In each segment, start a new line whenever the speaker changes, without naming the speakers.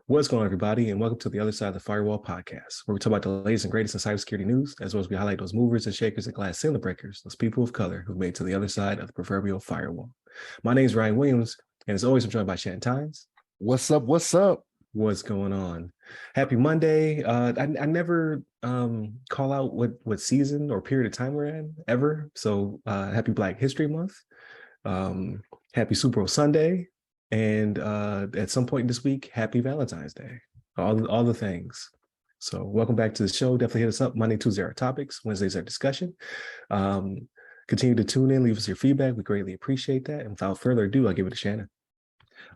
What's going on, everybody, and welcome to the Other Side of the Firewall podcast, where we talk about the latest and greatest in cybersecurity news, as well as we highlight those movers and shakers and glass ceiling breakers, those people of color who've made it to the other side of the proverbial firewall. My name is Ryan Williams, and as always, I'm joined by Shannon.
What's up? What's up?
What's going on? Happy Monday. I never call out what season or period of time we're in ever. So happy Black History Month. Happy Super Bowl Sunday. And at some point this week, happy Valentine's Day. All the things. So welcome back to the show. Definitely hit us up. Monday, Tuesday are topics. Wednesdays are discussion. Continue to tune in. Leave us your feedback. We greatly appreciate that. And without further ado, I'll give it to Shannon.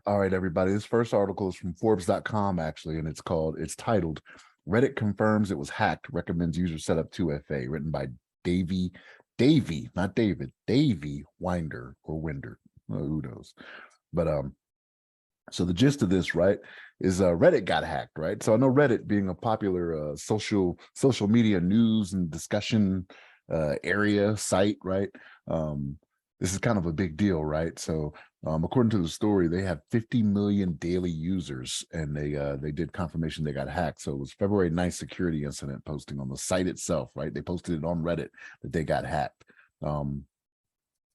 All right, everybody. This first article is from Forbes.com, actually, and it's titled, Reddit Confirms It Was Hacked, Recommends User Setup 2FA, written by Davey Winder or Winder. Who knows? But so the gist of this, right, is Reddit got hacked, right? So I know Reddit being a popular social media news and discussion area site, right? This is kind of a big deal, right? So according to the story, they have 50 million daily users, and they did confirmation they got hacked. So it was February 9th security incident posting on the site itself, right? They posted it on Reddit that they got hacked.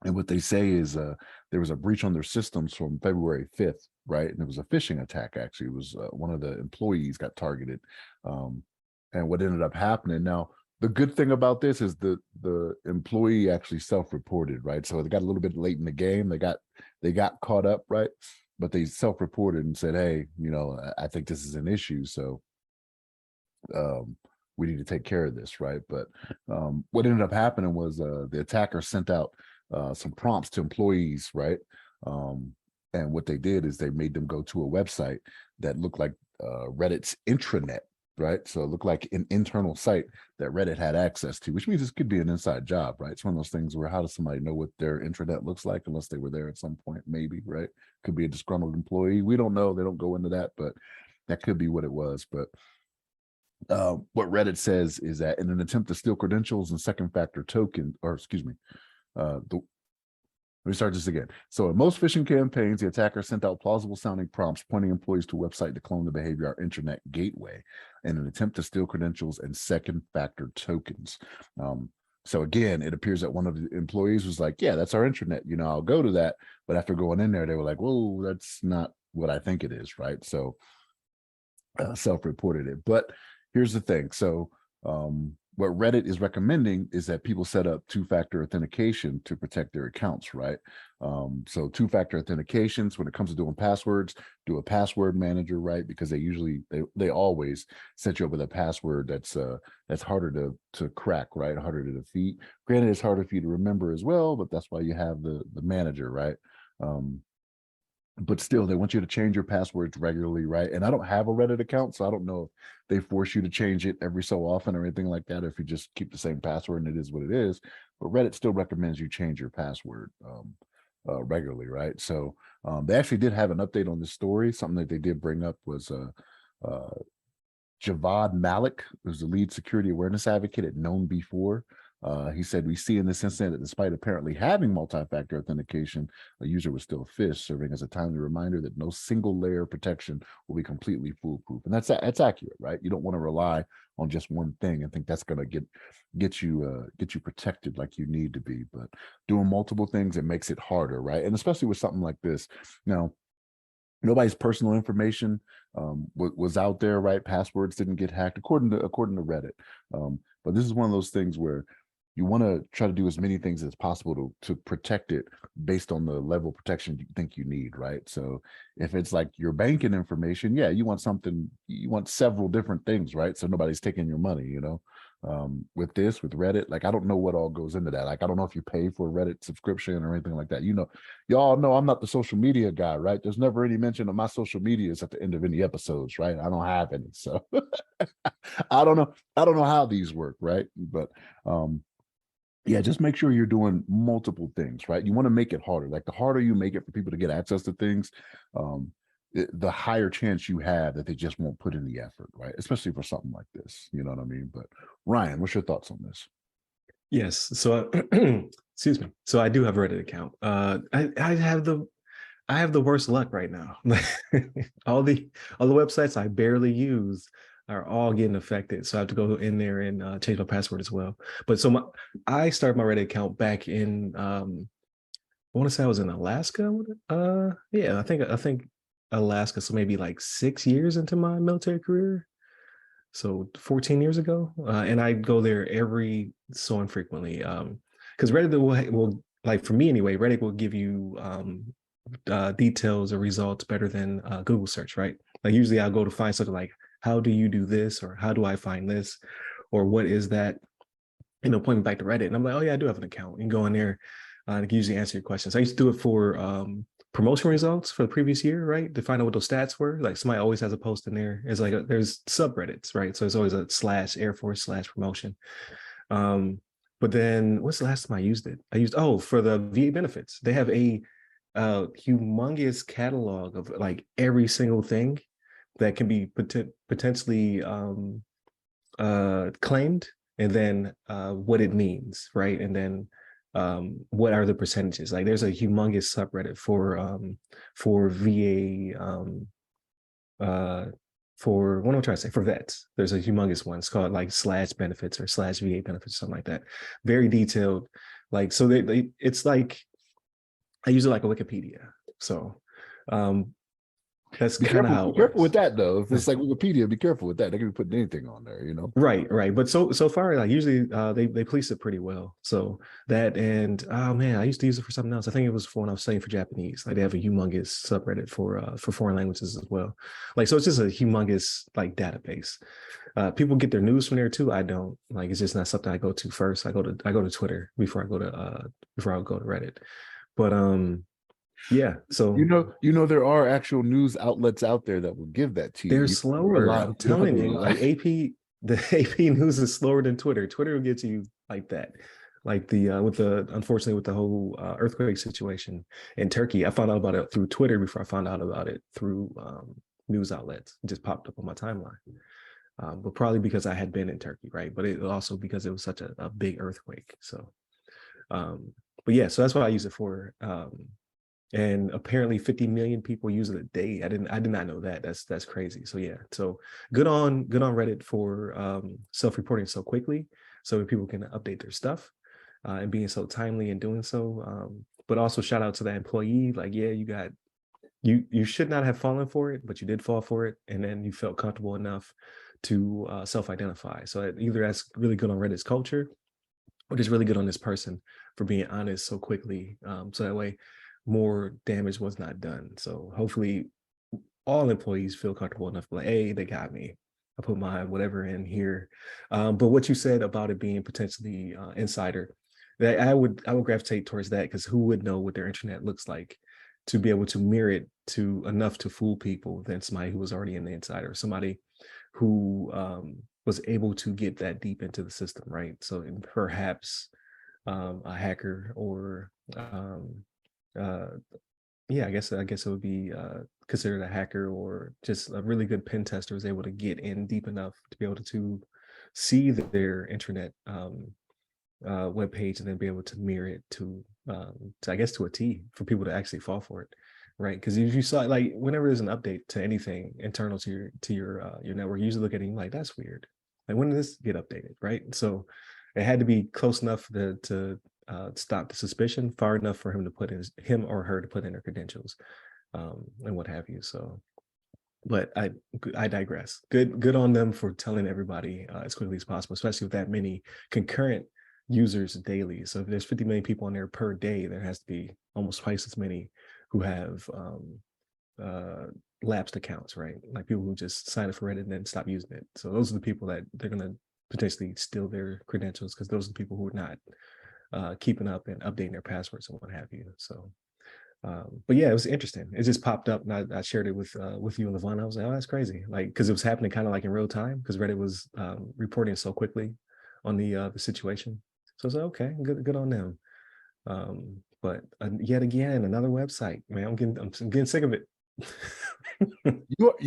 And what they say is there was a breach on their systems from February 5th, right? And it was a phishing attack, actually. It was one of the employees got targeted. And what ended up happening now, the good thing about this is the employee actually self-reported, right? So they got a little bit late in the game. They got caught up, right? But they self-reported and said, hey, I think this is an issue. So we need to take care of this, right? But what ended up happening was the attacker sent out some prompts to employees, right? And what they did is they made them go to a website that looked like Reddit's intranet, right? So it looked like an internal site that Reddit had access to, which means this could be an inside job, right? It's one of those things where how does somebody know what their intranet looks like unless they were there at some point, maybe, right? Could be a disgruntled employee. We don't know. They don't go into that, but that could be what it was. But what Reddit says is that in an attempt to steal credentials and second factor token, let me start this again. So in most phishing campaigns, the attacker sent out plausible sounding prompts pointing employees to a website to clone the behavior our internet gateway in an attempt to steal credentials and second factor tokens. So again, it appears that one of the employees was like, yeah, that's our intranet. I'll go to that. But after going in there, they were like, whoa, that's not what I think it is, right? So self-reported it. But here's the thing. So what Reddit is recommending is that people set up two-factor authentication to protect their accounts, right? So two-factor authentications, when it comes to doing passwords, do a password manager, right? Because they always set you up with a password that's harder to crack, right? Harder to defeat. Granted, it's harder for you to remember as well, but that's why you have the manager, right? But still, they want you to change your passwords regularly, right? And I don't have a Reddit account, so I don't know if they force you to change it every so often or anything like that, or if you just keep the same password and it is what it is. But Reddit still recommends you change your password regularly, right? So they actually did have an update on this story. Something that they did bring up was Javad Malik, who's the lead security awareness advocate at Known Before. He said, we see in this incident that despite apparently having multi-factor authentication, a user was still phished, serving as a timely reminder that no single layer of protection will be completely foolproof. And that's accurate, right? You don't want to rely on just one thing and think that's going to get you protected like you need to be. But doing multiple things, it makes it harder, right? And especially with something like this. Now, nobody's personal information was out there, right? Passwords didn't get hacked, according to Reddit. But this is one of those things where you want to try to do as many things as possible to protect it based on the level of protection you think you need, right? So if it's like your banking information, yeah, you want several different things, right? So nobody's taking your money, with Reddit, like, I don't know what all goes into that. Like, I don't know if you pay for a Reddit subscription or anything like that. Y'all know I'm not the social media guy, right? There's never any mention of my social medias at the end of any episodes, right? I don't have any. So I don't know how these work, right? But yeah, just make sure you're doing multiple things, right? You want to make it harder. Like, the harder you make it for people to get access to things, the higher chance you have that they just won't put in the effort, right? Especially for something like this, you know what I mean? But Ryan, what's your thoughts on this?
Yes. So, excuse me. So I do have a Reddit account. I have the I have the worst luck right now. all the all the websites I barely use are all getting affected. So I have to go in there and change my password as well. But I started my Reddit account back in I want to say I was in Alaska. Yeah, I think Alaska. So maybe like 6 years into my military career. So 14 years ago, and I go there every so infrequently. Because Reddit will, like for me anyway, Reddit will give you details or results better than Google search, right? Like usually I'll go to find something like, how do you do this, or how do I find this, or what is that? Pointing back to Reddit, and I'm like, oh yeah, I do have an account. You can go in there, and it can usually answer your questions. I used to do it for promotion results for the previous year, right? To find out what those stats were. Like somebody always has a post in there. It's like there's subreddits, right? So it's always a /Air Force /promotion. But then what's the last time I used it? I used for the VA benefits. They have a humongous catalog of like every single thing that can be potentially claimed, and then what it means, right? And then what are the percentages? Like there's a humongous subreddit for VA for what am I trying to say, for vets. There's a humongous one. It's called like /benefits or /VA benefits, something like that. Very detailed. Like so it's like I use it like a Wikipedia. So that's kind of how
Be
it
careful with
works.
that though. If it's like Wikipedia, be careful with that. They can be putting anything on there, you know.
Right. But so far, like usually they police it pretty well. So that, and oh man, I used to use it for something else. I think it was for when I was studying for Japanese. Like they have a humongous subreddit for foreign languages as well. Like so it's just a humongous like database. People get their news from there too. I don't. Like it's just not something I go to first. I go to Twitter before I go to Reddit. But yeah, so
You know, there are actual news outlets out there that will give that to you.
they're
You
slower. I'm telling you, like the AP News is slower than Twitter. Twitter will get to you like that. Like unfortunately with the whole earthquake situation in Turkey, I found out about it through Twitter before I found out about it through news outlets. It just popped up on my timeline. But probably because I had been in Turkey, right? But it also because it was such a big earthquake. So, but yeah, so that's what I use it for. And apparently 50 million people use it a day. I did not know that. That's crazy. So yeah, so good on Reddit for self-reporting so quickly, so people can update their stuff and being so timely in doing so. But also shout out to that employee. Like, yeah, you should not have fallen for it, but you did fall for it, and then you felt comfortable enough to self-identify. So either that's really good on Reddit's culture, or just really good on this person for being honest so quickly. So that way more damage was not done. So hopefully all employees feel comfortable enough, like, hey, they got me. I put my whatever in here. But what you said about it being potentially insider, that I would gravitate towards that, because who would know what their internet looks like to be able to mirror it to enough to fool people than somebody who was already in the insider, somebody who was able to get that deep into the system, right? So perhaps a hacker or yeah, I guess it would be considered a hacker, or just a really good pen tester was able to get in deep enough to be able to see their internet web page, and then be able to mirror it to I guess to a T for people to actually fall for it, right? Because if you saw, like, whenever there's an update to anything internal to your network, you usually look at it and like, that's weird. Like, when did this get updated, right? So it had to be close enough to stop the suspicion, far enough for him or her to put in their credentials, and what have you. So, but I digress. Good on them for telling everybody as quickly as possible, especially with that many concurrent users daily. So if there's 50 million people on there per day, there has to be almost twice as many who have lapsed accounts, right? Like people who just sign up for Reddit and then stop using it. So those are the people that they're going to potentially steal their credentials, because those are the people who are not keeping up and updating their passwords and what have you. So, but yeah, it was interesting. It just popped up, and I shared it with you and Levon. I was like, oh, that's crazy, like, because it was happening kind of like in real time, because Reddit was reporting so quickly on the situation. So I was like, okay, good on them. But yet again, another website, man. I'm getting sick of it.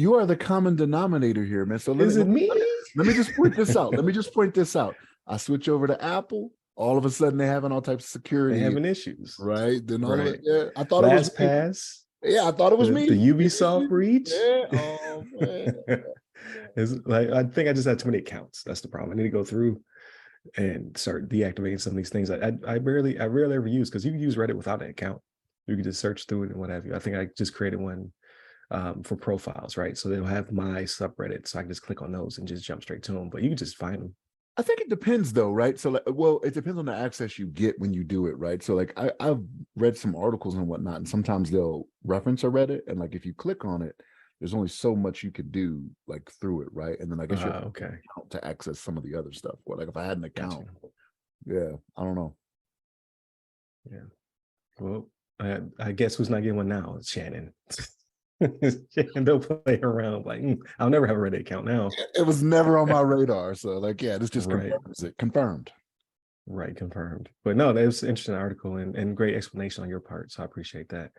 You are the common denominator here, man. So
Is it me?
Let me just point this out. Let me just point this out. I switch over to Apple. All of a sudden, they're having all types of security.
They're having issues,
right? Then all
right.
of it, yeah, I thought
LastPass.
it was Yeah, I thought it was
The
me.
Ubisoft breach.
Yeah. Oh man.
It's like I think I just had too many accounts. That's the problem. I need to go through and start deactivating some of these things. I rarely ever use, because you can use Reddit without an account. You can just search through it and what have you. I think I just created one for profiles, right? So they'll have my subreddit, so I can just click on those and just jump straight to them. But you can just find them.
I think it depends though, right? So like, well, it depends on the access you get when you do it, right? So like I've read some articles and whatnot, and sometimes they'll reference a Reddit, and like if you click on it, there's only so much you could do like through it, right? And then I guess you have to
Okay,
account to access some of the other stuff. Or like if I had an
gotcha.
account, yeah, I don't know.
Yeah. Well, I guess who's not getting one now? It's Shannon. Shannon, don't play around. Like, I'll never have a Reddit account now.
It was never on my radar. So like, yeah, this just
Right.
confirms it. Confirmed.
Right, confirmed. But no, that was an interesting article and great explanation on your part. So I appreciate that.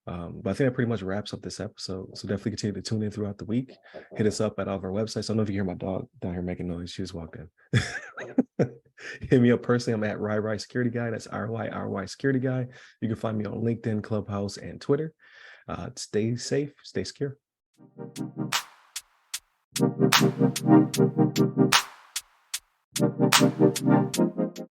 But I think that pretty much wraps up this episode. So definitely continue to tune in throughout the week. Hit us up at all of our websites. I don't know if you hear my dog down here making noise. She just walked in. Hit me up personally. I'm at RyRy Security Guy. That's RYRY Security Guy. You can find me on LinkedIn, Clubhouse, and Twitter. Stay safe, stay secure.